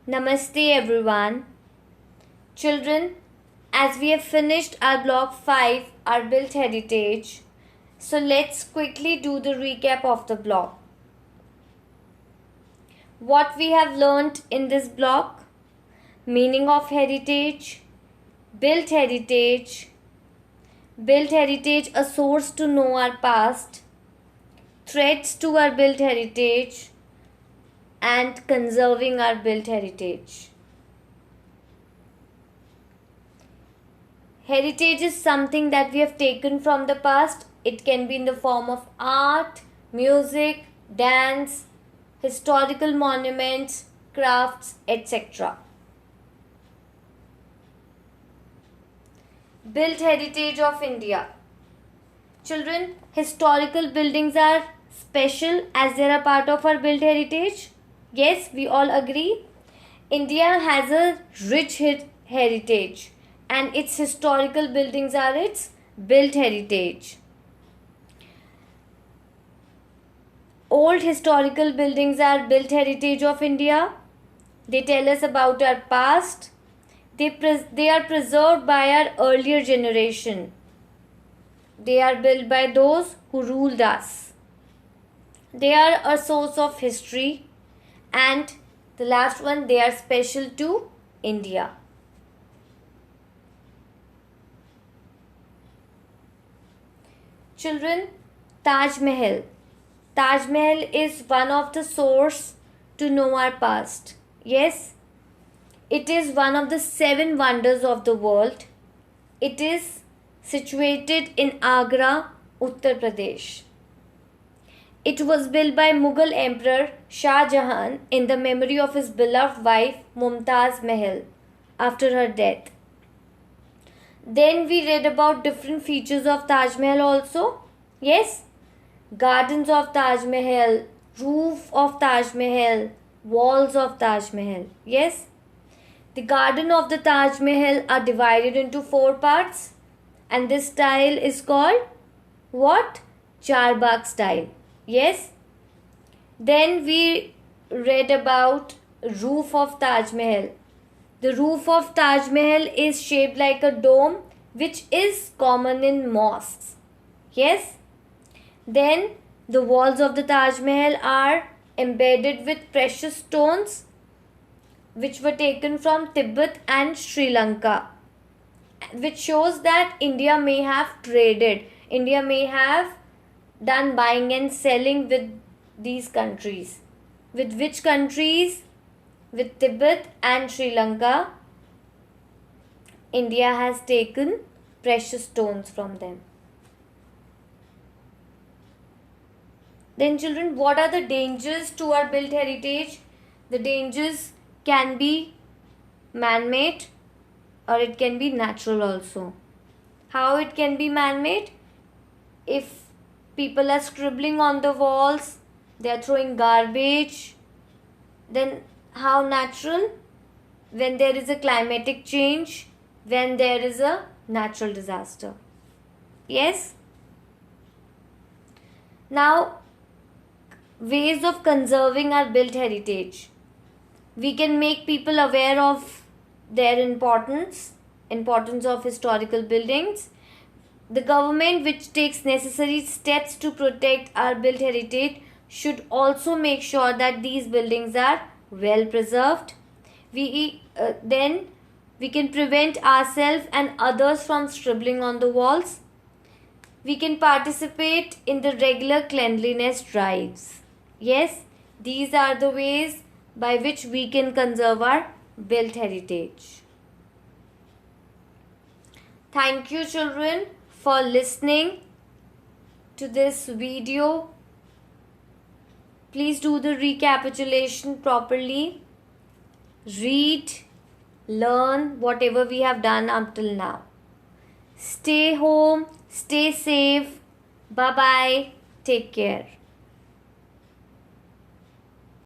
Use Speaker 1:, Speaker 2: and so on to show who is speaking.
Speaker 1: Namaste everyone. Children, as we have finished our block 5, our built heritage, so let's quickly do the recap of the block. What we have learnt in this block: meaning of heritage, built heritage, a source to know our past, threats to our built heritage, and conserving our built heritage. Heritage is something that we have taken from the past. It can be in the form of art, music, dance, historical monuments, crafts, etc. Built heritage of India. Children, historical buildings are special as they are a part of our built heritage. Yes, we all agree. India has a rich heritage, and its historical buildings are its built heritage. Old historical buildings are built heritage of India. They tell us about our past. They are preserved by our earlier generation. They are built by those who ruled us. They are a source of history. And the last one, they are special to India. Children, Taj Mahal. Taj Mahal is one of the source to know our past. Yes, it is one of the 7 wonders of the world. It is situated in Agra, Uttar Pradesh. It was built by Mughal Emperor Shah Jahan in the memory of his beloved wife Mumtaz Mahal after her death. Then we read about different features of Taj Mahal also. Yes, gardens of Taj Mahal, roof of Taj Mahal, walls of Taj Mahal. Yes, the garden of the Taj Mahal are divided into 4 parts, and this style is called what? Charbagh style. Yes. Then we read about roof of Taj Mahal. The roof of Taj Mahal is shaped like a dome, which is common in mosques. Yes. Then the walls of the Taj Mahal are embedded with precious stones, which were taken from Tibet and Sri Lanka, which shows that India may have traded. India may have done buying and selling with these countries. With which countries? With Tibet and Sri Lanka. India has taken precious stones from them. Then children, what are the dangers to our built heritage? The dangers can be man-made or it can be natural also. How it can be man-made? If people are scribbling on the walls, they are throwing garbage, then how natural? When there is a climatic change, when there is a natural disaster. Yes? Now, ways of conserving our built heritage. We can make people aware of their importance of historical buildings. The government, which takes necessary steps to protect our built heritage, should also make sure that these buildings are well preserved. Then we can prevent ourselves and others from scribbling on the walls. We can participate in the regular cleanliness drives. Yes, these are the ways by which we can conserve our built heritage. Thank you, children, for listening to this video. Please do the recapitulation properly. Read, learn whatever we have done up till now. Stay home, stay safe. Bye-bye. Take care.